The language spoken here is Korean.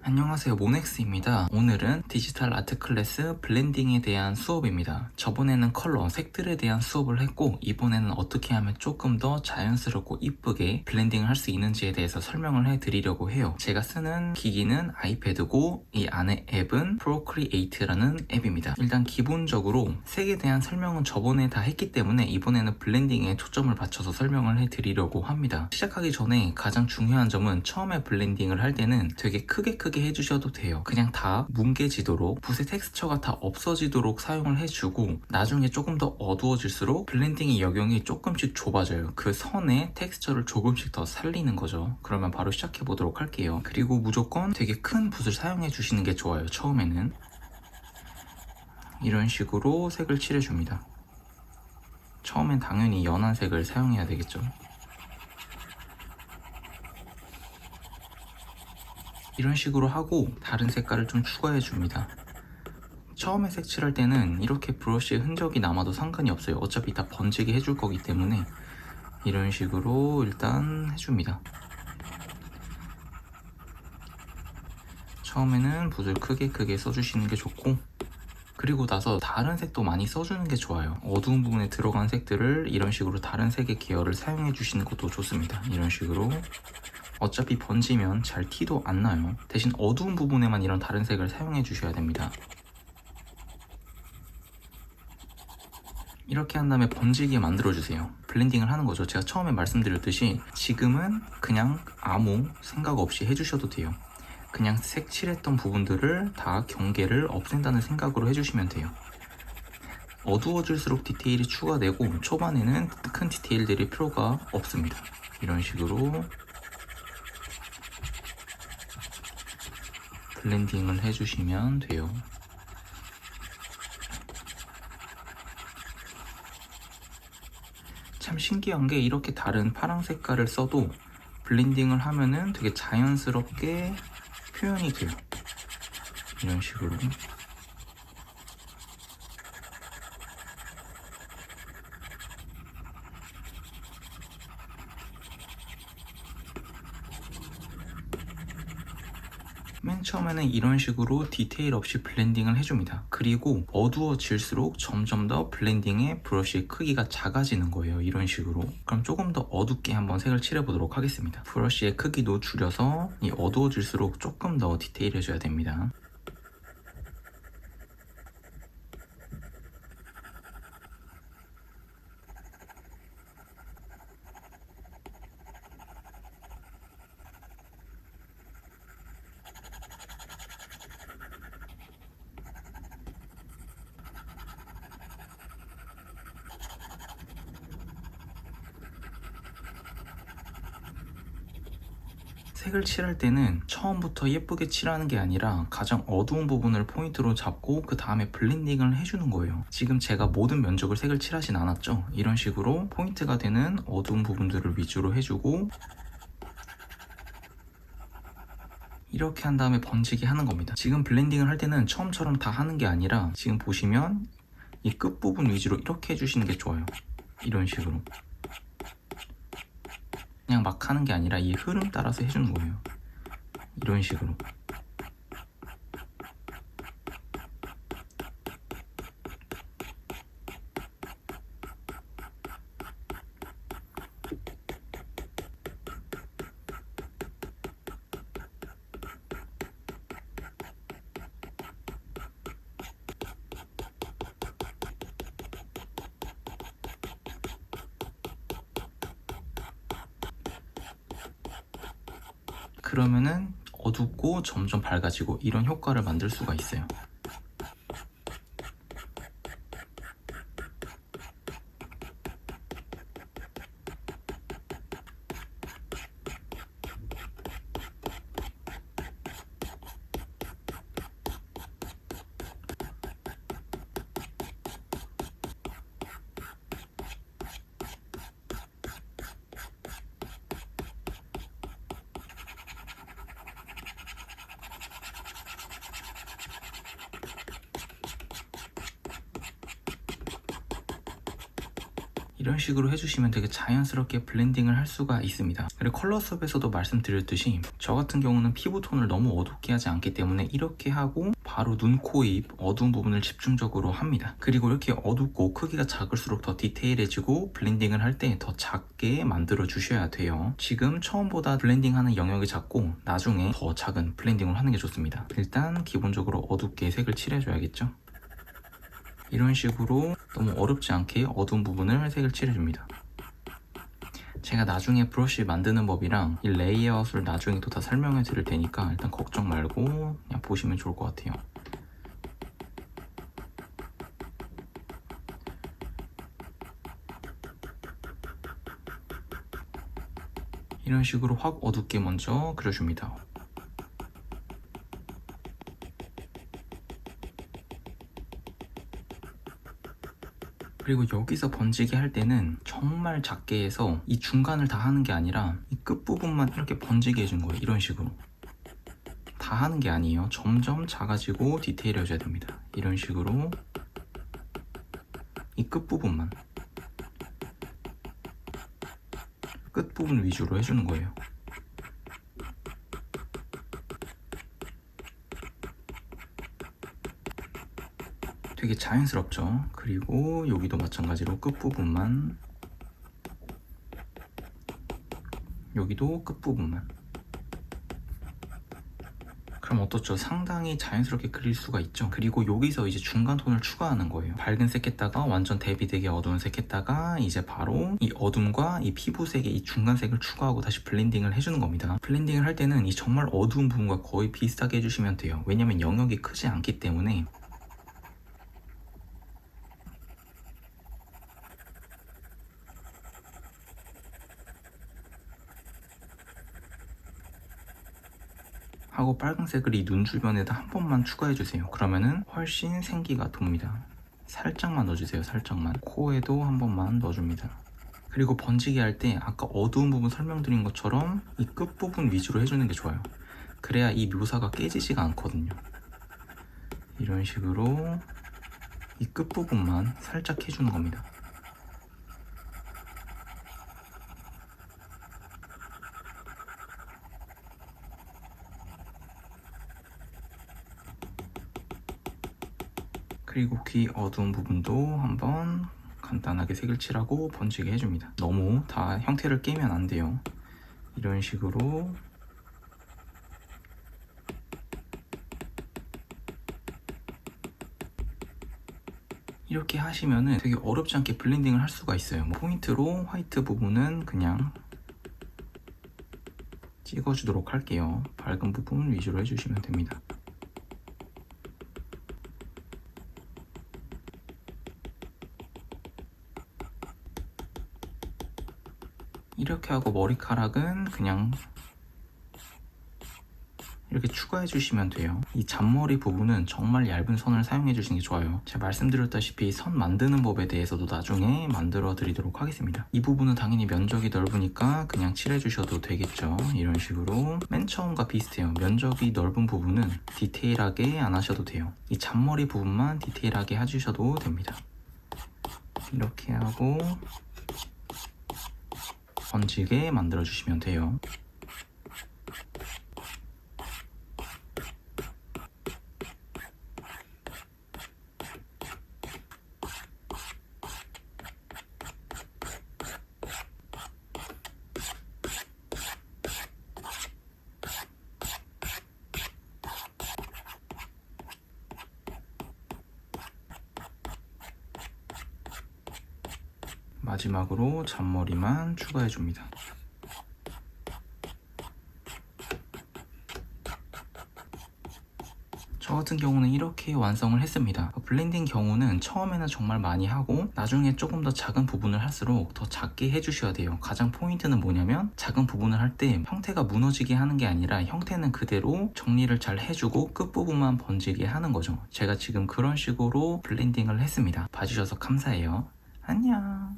안녕하세요, 모넥스입니다. 오늘은 디지털 아트 클래스 블렌딩에 대한 수업입니다. 저번에는 컬러, 색들에 대한 수업을 했고 이번에는 어떻게 하면 조금 더 자연스럽고 이쁘게 블렌딩을 할 수 있는지에 대해서 설명을 해드리려고 해요. 제가 쓰는 기기는 아이패드고 이 안에 앱은 프로크리에이트라는 앱입니다. 일단 기본적으로 색에 대한 설명은 저번에 다 했기 때문에 이번에는 블렌딩에 초점을 맞춰서 설명을 해드리려고 합니다. 시작하기 전에 가장 중요한 점은 처음에 블렌딩을 할 때는 되게 크게 해주셔도 돼요. 그냥 다 뭉개지도록, 붓의 텍스처가 다 없어지도록 사용을 해주고 나중에 조금 더 어두워질수록 블렌딩의 영역이 조금씩 좁아져요. 그 선의 텍스처를 조금씩 더 살리는 거죠. 그러면 바로 시작해 보도록 할게요. 그리고 무조건 되게 큰 붓을 사용해 주시는 게 좋아요. 처음에는 이런 식으로 색을 칠해줍니다. 처음엔 당연히 연한 색을 사용해야 되겠죠. 이런 식으로 하고 다른 색깔을 좀 추가해 줍니다. 처음에 색칠할 때는 이렇게 브러쉬에 흔적이 남아도 상관이 없어요. 어차피 다 번지게 해줄 거기 때문에 이런 식으로 일단 해줍니다. 처음에는 붓을 크게 써주시는 게 좋고, 그리고 나서 다른 색도 많이 써주는 게 좋아요. 어두운 부분에 들어간 색들을 이런 식으로 다른 색의 계열을 사용해 주시는 것도 좋습니다. 이런 식으로 어차피 번지면 잘 티도 안 나요. 대신 어두운 부분에만 이런 다른 색을 사용해 주셔야 됩니다. 이렇게 한 다음에 번지게 만들어주세요. 블렌딩을 하는 거죠. 제가 처음에 말씀드렸듯이 지금은 그냥 아무 생각 없이 해주셔도 돼요. 그냥 색칠했던 부분들을 다 경계를 없앤다는 생각으로 해주시면 돼요. 어두워질수록 디테일이 추가되고 초반에는 큰 디테일들이 필요가 없습니다. 이런 식으로 블렌딩을 해주시면 돼요. 참 신기한 게 이렇게 다른 파랑 색깔을 써도 블렌딩을 하면은 되게 자연스럽게 표현이 돼요. 이런 식으로. 맨 처음에는 이런 식으로 디테일 없이 블렌딩을 해줍니다. 그리고 어두워질수록 점점 더 블렌딩의 브러쉬의 크기가 작아지는 거예요. 이런 식으로. 그럼 조금 더 어둡게 한번 색을 칠해보도록 하겠습니다. 브러쉬의 크기도 줄여서 이 어두워질수록 조금 더 디테일해줘야 됩니다. 색을 칠할 때는 처음부터 예쁘게 칠하는 게 아니라 가장 어두운 부분을 포인트로 잡고 그 다음에 블렌딩을 해주는 거예요. 지금 제가 모든 면적을 색을 칠하진 않았죠. 이런 식으로 포인트가 되는 어두운 부분들을 위주로 해주고 이렇게 한 다음에 번지게 하는 겁니다. 지금 블렌딩을 할 때는 처음처럼 다 하는 게 아니라 지금 보시면 이 끝부분 위주로 이렇게 해주시는 게 좋아요. 이런 식으로 그냥 막 하는 게 아니라 이 흐름 따라서 해주는 거예요. 이런 식으로. 그러면은 어둡고 점점 밝아지고 이런 효과를 만들 수가 있어요. 이런 식으로 해주시면 되게 자연스럽게 블렌딩을 할 수가 있습니다. 그리고 컬러 수업에서도 말씀드렸듯이 저 같은 경우는 피부톤을 너무 어둡게 하지 않기 때문에 이렇게 하고 바로 눈, 코, 입 어두운 부분을 집중적으로 합니다. 그리고 이렇게 어둡고 크기가 작을수록 더 디테일해지고 블렌딩을 할 때 더 작게 만들어 주셔야 돼요. 지금 처음보다 블렌딩 하는 영역이 작고 나중에 더 작은 블렌딩을 하는 게 좋습니다. 일단 기본적으로 어둡게 색을 칠해줘야겠죠. 이런 식으로 너무 어렵지 않게 어두운 부분을 색을 칠해줍니다. 제가 나중에 브러쉬 만드는 법이랑 이 레이아웃을 나중에 또 다 설명해 드릴 테니까 일단 걱정 말고 그냥 보시면 좋을 것 같아요. 이런 식으로 확 어둡게 먼저 그려줍니다. 그리고 여기서 번지게 할 때는 정말 작게 해서 이 중간을 다 하는 게 아니라 이 끝부분만 이렇게 번지게 해준 거예요. 이런 식으로. 다 하는 게 아니에요. 점점 작아지고 디테일해져야 됩니다. 이런 식으로 이 끝부분만 끝부분 위주로 해주는 거예요. 되게 자연스럽죠. 그리고 여기도 마찬가지로 끝부분만, 여기도 끝부분만. 그럼 어떻죠? 상당히 자연스럽게 그릴 수가 있죠. 그리고 여기서 이제 중간 톤을 추가하는 거예요. 밝은 색 했다가 완전 대비되게 어두운 색 했다가 이제 바로 이 어둠과 이 피부색의 이 중간색을 추가하고 다시 블렌딩을 해주는 겁니다. 블렌딩을 할 때는 이 정말 어두운 부분과 거의 비슷하게 해주시면 돼요. 왜냐면 영역이 크지 않기 때문에. 하고 빨간색을 이 눈 주변에다 한 번만 추가해주세요. 그러면은 훨씬 생기가 돕니다. 살짝만 넣어주세요. 살짝만. 코에도 한 번만 넣어줍니다. 그리고 번지게 할 때 아까 어두운 부분 설명드린 것처럼 이 끝부분 위주로 해주는 게 좋아요. 그래야 이 묘사가 깨지지가 않거든요. 이런 식으로 이 끝부분만 살짝 해주는 겁니다. 그리고 귀 어두운 부분도 한번 간단하게 색을 칠하고 번지게 해줍니다. 너무 다 형태를 깨면 안 돼요. 이런 식으로 이렇게 하시면은 되게 어렵지 않게 블렌딩을 할 수가 있어요. 포인트로 화이트 부분은 그냥 찍어주도록 할게요. 밝은 부분 위주로 해주시면 됩니다. 이렇게 하고 머리카락은 그냥 이렇게 추가해 주시면 돼요. 이 잔머리 부분은 정말 얇은 선을 사용해 주시는 게 좋아요. 제가 말씀드렸다시피 선 만드는 법에 대해서도 나중에 만들어 드리도록 하겠습니다. 이 부분은 당연히 면적이 넓으니까 그냥 칠해 주셔도 되겠죠. 이런 식으로 맨 처음과 비슷해요. 면적이 넓은 부분은 디테일하게 안 하셔도 돼요. 이 잔머리 부분만 디테일하게 해주셔도 됩니다. 이렇게 하고 번지게 만들어 주시면 돼요. 마지막으로 잔머리만 추가해 줍니다. 저 같은 경우는 이렇게 완성을 했습니다. 블렌딩 경우는 처음에는 정말 많이 하고 나중에 조금 더 작은 부분을 할수록 더 작게 해주셔야 돼요. 가장 포인트는 뭐냐면 작은 부분을 할 때 형태가 무너지게 하는 게 아니라 형태는 그대로 정리를 잘 해주고 끝부분만 번지게 하는 거죠. 제가 지금 그런 식으로 블렌딩을 했습니다. 봐주셔서 감사해요. 안녕.